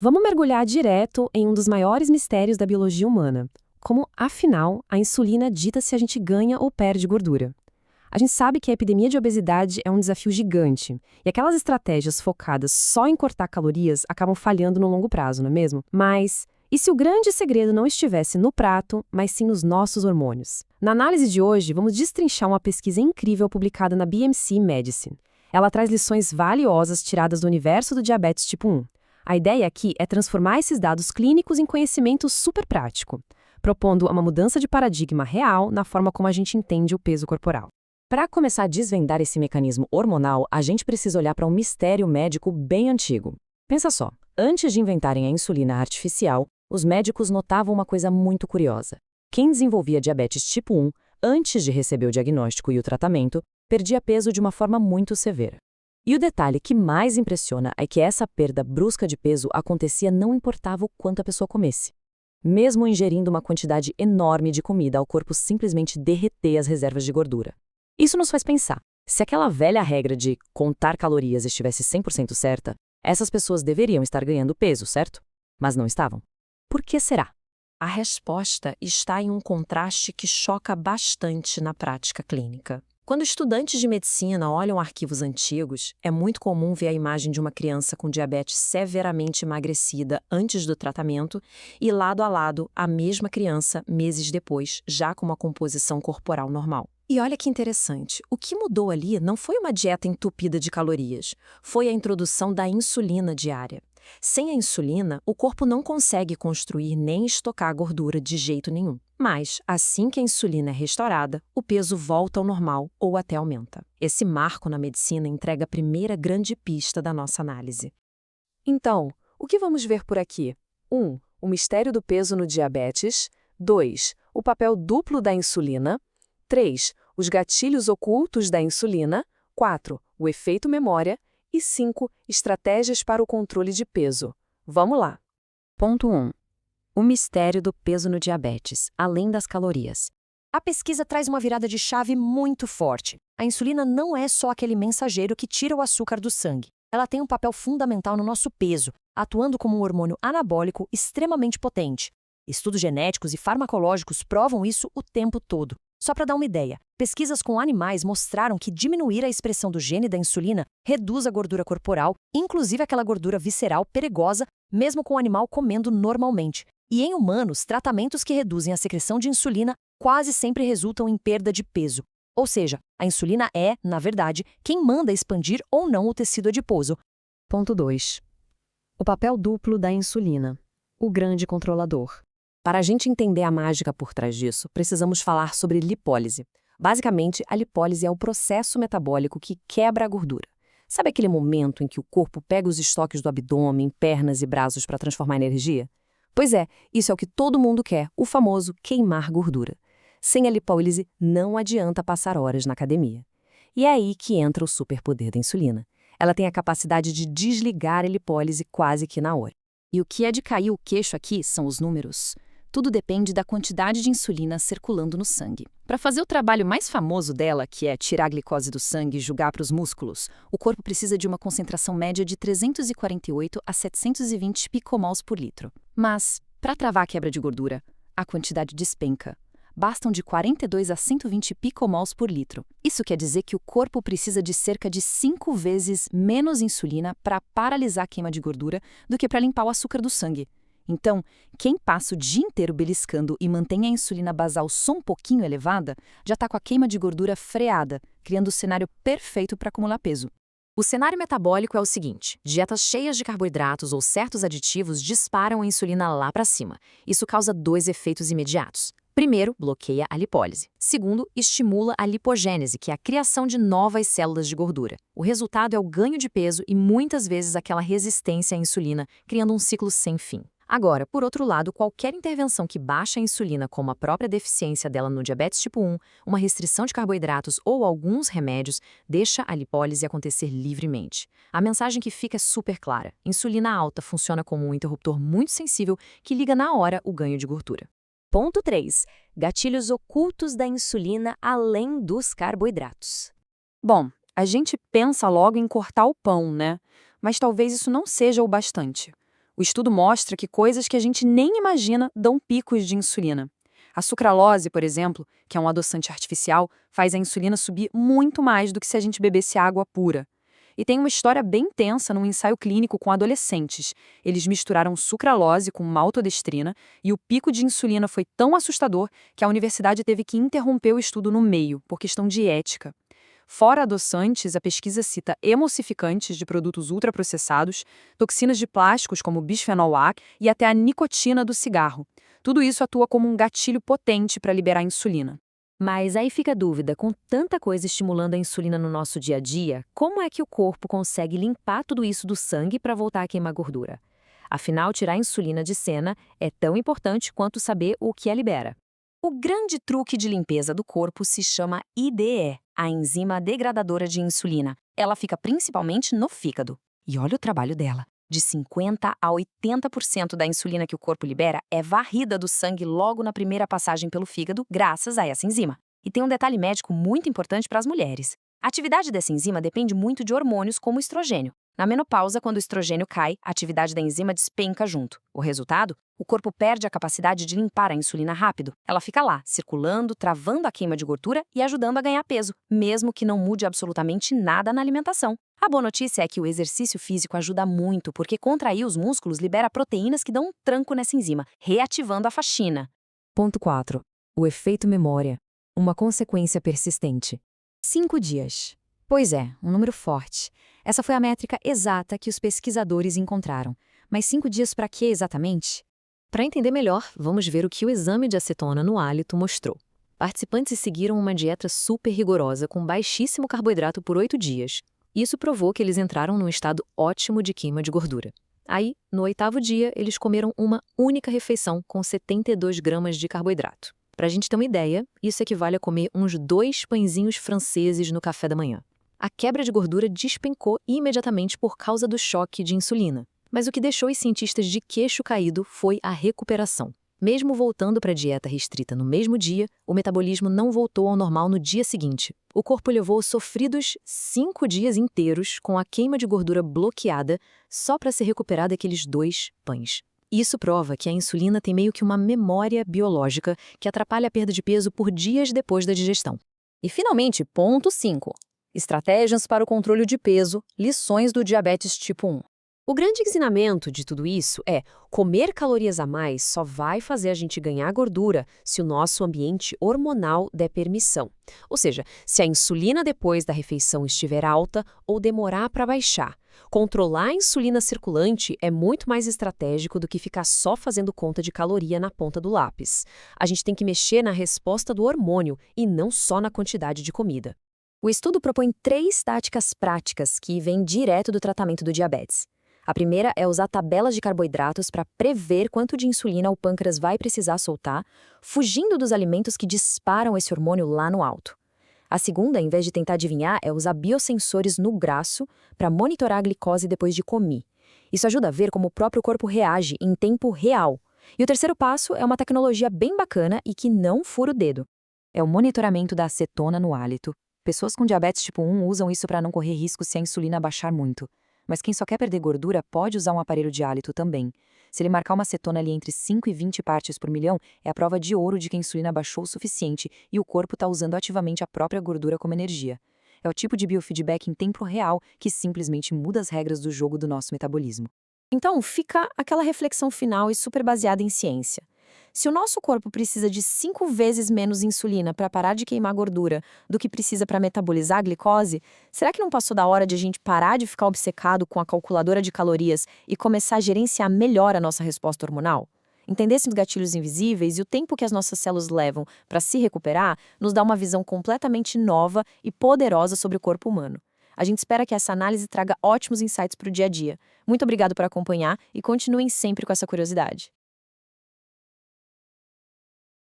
Vamos mergulhar direto em um dos maiores mistérios da biologia humana. Como, afinal, a insulina dita se a gente ganha ou perde gordura. A gente sabe que a epidemia de obesidade é um desafio gigante, e aquelas estratégias focadas só em cortar calorias acabam falhando no longo prazo, não é mesmo? Mas e se o grande segredo não estivesse no prato, mas sim nos nossos hormônios? Na análise de hoje, vamos destrinchar uma pesquisa incrível publicada na BMC Medicine. Ela traz lições valiosas tiradas do universo do diabetes tipo 1. A ideia aqui é transformar esses dados clínicos em conhecimento super prático, propondo uma mudança de paradigma real na forma como a gente entende o peso corporal. Para começar a desvendar esse mecanismo hormonal, a gente precisa olhar para um mistério médico bem antigo. Pensa só, antes de inventarem a insulina artificial, os médicos notavam uma coisa muito curiosa. Quem desenvolvia diabetes tipo 1, antes de receber o diagnóstico e o tratamento, perdia peso de uma forma muito severa. E o detalhe que mais impressiona é que essa perda brusca de peso acontecia não importava o quanto a pessoa comesse. Mesmo ingerindo uma quantidade enorme de comida, o corpo simplesmente derreter as reservas de gordura. Isso nos faz pensar, se aquela velha regra de contar calorias estivesse 100% certa, essas pessoas deveriam estar ganhando peso, certo? Mas não estavam. Por que será? A resposta está em um contraste que choca bastante na prática clínica. Quando estudantes de medicina olham arquivos antigos, é muito comum ver a imagem de uma criança com diabetes severamente emagrecida antes do tratamento e, lado a lado, a mesma criança, meses depois, já com uma composição corporal normal. E olha que interessante, o que mudou ali não foi uma dieta entupida de calorias, foi a introdução da insulina diária. Sem a insulina, o corpo não consegue construir nem estocar gordura de jeito nenhum. Mas, assim que a insulina é restaurada, o peso volta ao normal ou até aumenta. Esse marco na medicina entrega a primeira grande pista da nossa análise. Então, o que vamos ver por aqui? 1. O mistério do peso no diabetes. 2. O papel duplo da insulina. 3. Os gatilhos ocultos da insulina. 4. O efeito memória. E 5. Estratégias para o controle de peso. Vamos lá. Ponto 1. O mistério do peso no diabetes, além das calorias. A pesquisa traz uma virada de chave muito forte. A insulina não é só aquele mensageiro que tira o açúcar do sangue. Ela tem um papel fundamental no nosso peso, atuando como um hormônio anabólico extremamente potente. Estudos genéticos e farmacológicos provam isso o tempo todo. Só para dar uma ideia, pesquisas com animais mostraram que diminuir a expressão do gene da insulina reduz a gordura corporal, inclusive aquela gordura visceral perigosa, mesmo com o animal comendo normalmente. E em humanos, tratamentos que reduzem a secreção de insulina quase sempre resultam em perda de peso. Ou seja, a insulina é, na verdade, quem manda expandir ou não o tecido adiposo. Ponto 2. O papel duplo da insulina. O grande controlador. Para a gente entender a mágica por trás disso, precisamos falar sobre lipólise. Basicamente, a lipólise é o processo metabólico que quebra a gordura. Sabe aquele momento em que o corpo pega os estoques do abdômen, pernas e braços para transformar em energia? Pois é, isso é o que todo mundo quer, o famoso queimar gordura. Sem a lipólise, não adianta passar horas na academia. E é aí que entra o superpoder da insulina. Ela tem a capacidade de desligar a lipólise quase que na hora. E o que é de cair o queixo aqui são os números. Tudo depende da quantidade de insulina circulando no sangue. Para fazer o trabalho mais famoso dela, que é tirar a glicose do sangue e jogar para os músculos, o corpo precisa de uma concentração média de 348 a 720 picomols por litro. Mas, para travar a quebra de gordura, a quantidade despenca. Bastam de 42 a 120 picomols por litro. Isso quer dizer que o corpo precisa de cerca de 5 vezes menos insulina para paralisar a queima de gordura do que para limpar o açúcar do sangue. Então, quem passa o dia inteiro beliscando e mantém a insulina basal só um pouquinho elevada, já está com a queima de gordura freada, criando o cenário perfeito para acumular peso. O cenário metabólico é o seguinte: dietas cheias de carboidratos ou certos aditivos disparam a insulina lá para cima. Isso causa 2 efeitos imediatos. Primeiro, bloqueia a lipólise. Segundo, estimula a lipogênese, que é a criação de novas células de gordura. O resultado é o ganho de peso e muitas vezes aquela resistência à insulina, criando um ciclo sem fim. Agora, por outro lado, qualquer intervenção que baixa a insulina, como a própria deficiência dela no diabetes tipo 1, uma restrição de carboidratos ou alguns remédios, deixa a lipólise acontecer livremente. A mensagem que fica é super clara: insulina alta funciona como um interruptor muito sensível que liga na hora o ganho de gordura. Ponto 3. Gatilhos ocultos da insulina além dos carboidratos. Bom, a gente pensa logo em cortar o pão, né? Mas talvez isso não seja o bastante. O estudo mostra que coisas que a gente nem imagina dão picos de insulina. A sucralose, por exemplo, que é um adoçante artificial, faz a insulina subir muito mais do que se a gente bebesse água pura. E tem uma história bem tensa num ensaio clínico com adolescentes. Eles misturaram sucralose com maltodestrina e o pico de insulina foi tão assustador que a universidade teve que interromper o estudo no meio, por questão de ética. Fora adoçantes, a pesquisa cita emulsificantes de produtos ultraprocessados, toxinas de plásticos como bisfenol A e até a nicotina do cigarro. Tudo isso atua como um gatilho potente para liberar insulina. Mas aí fica a dúvida, com tanta coisa estimulando a insulina no nosso dia a dia, como é que o corpo consegue limpar tudo isso do sangue para voltar a queimar gordura? Afinal, tirar a insulina de cena é tão importante quanto saber o que a libera. O grande truque de limpeza do corpo se chama IDE, a enzima degradadora de insulina. Ela fica principalmente no fígado. E olha o trabalho dela. De 50% a 80% da insulina que o corpo libera é varrida do sangue logo na primeira passagem pelo fígado, graças a essa enzima. E tem um detalhe médico muito importante para as mulheres. A atividade dessa enzima depende muito de hormônios como o estrogênio. Na menopausa, quando o estrogênio cai, a atividade da enzima despenca junto. O resultado? O corpo perde a capacidade de limpar a insulina rápido. Ela fica lá, circulando, travando a queima de gordura e ajudando a ganhar peso, mesmo que não mude absolutamente nada na alimentação. A boa notícia é que o exercício físico ajuda muito, porque contrair os músculos libera proteínas que dão um tranco nessa enzima, reativando a faxina. Ponto 4. O efeito memória. Uma consequência persistente. 5 dias. Pois é, um número forte. Essa foi a métrica exata que os pesquisadores encontraram. Mas 5 dias para quê exatamente? Para entender melhor, vamos ver o que o exame de acetona no hálito mostrou. Participantes seguiram uma dieta super rigorosa com baixíssimo carboidrato por 8 dias. Isso provou que eles entraram num estado ótimo de queima de gordura. Aí, no 8º dia, eles comeram uma única refeição com 72 gramas de carboidrato. Para a gente ter uma ideia, isso equivale a comer uns 2 pãezinhos franceses no café da manhã. A quebra de gordura despencou imediatamente por causa do choque de insulina. Mas o que deixou os cientistas de queixo caído foi a recuperação. Mesmo voltando para a dieta restrita no mesmo dia, o metabolismo não voltou ao normal no dia seguinte. O corpo levou sofridos 5 dias inteiros com a queima de gordura bloqueada só para se recuperar daqueles 2 pães. Isso prova que a insulina tem meio que uma memória biológica que atrapalha a perda de peso por dias depois da digestão. E finalmente, ponto 5. Estratégias para o controle de peso, lições do diabetes tipo 1. O grande ensinamento de tudo isso é: comer calorias a mais só vai fazer a gente ganhar gordura se o nosso ambiente hormonal der permissão. Ou seja, se a insulina depois da refeição estiver alta ou demorar para baixar. Controlar a insulina circulante é muito mais estratégico do que ficar só fazendo conta de caloria na ponta do lápis. A gente tem que mexer na resposta do hormônio e não só na quantidade de comida. O estudo propõe 3 táticas práticas que vêm direto do tratamento do diabetes. A primeira é usar tabelas de carboidratos para prever quanto de insulina o pâncreas vai precisar soltar, fugindo dos alimentos que disparam esse hormônio lá no alto. A segunda, em vez de tentar adivinhar, é usar biosensores no braço para monitorar a glicose depois de comer. Isso ajuda a ver como o próprio corpo reage em tempo real. E o terceiro passo é uma tecnologia bem bacana e que não fura o dedo. É o monitoramento da acetona no hálito. Pessoas com diabetes tipo 1 usam isso para não correr risco se a insulina baixar muito. Mas quem só quer perder gordura pode usar um aparelho de hálito também. Se ele marcar uma acetona ali entre 5 e 20 partes por milhão, é a prova de ouro de que a insulina baixou o suficiente e o corpo está usando ativamente a própria gordura como energia. É o tipo de biofeedback em tempo real que simplesmente muda as regras do jogo do nosso metabolismo. Então, fica aquela reflexão final e super baseada em ciência. Se o nosso corpo precisa de 5 vezes menos insulina para parar de queimar gordura do que precisa para metabolizar a glicose, será que não passou da hora de a gente parar de ficar obcecado com a calculadora de calorias e começar a gerenciar melhor a nossa resposta hormonal? Entender esses gatilhos invisíveis e o tempo que as nossas células levam para se recuperar nos dá uma visão completamente nova e poderosa sobre o corpo humano. A gente espera que essa análise traga ótimos insights para o dia a dia. Muito obrigado por acompanhar e continuem sempre com essa curiosidade.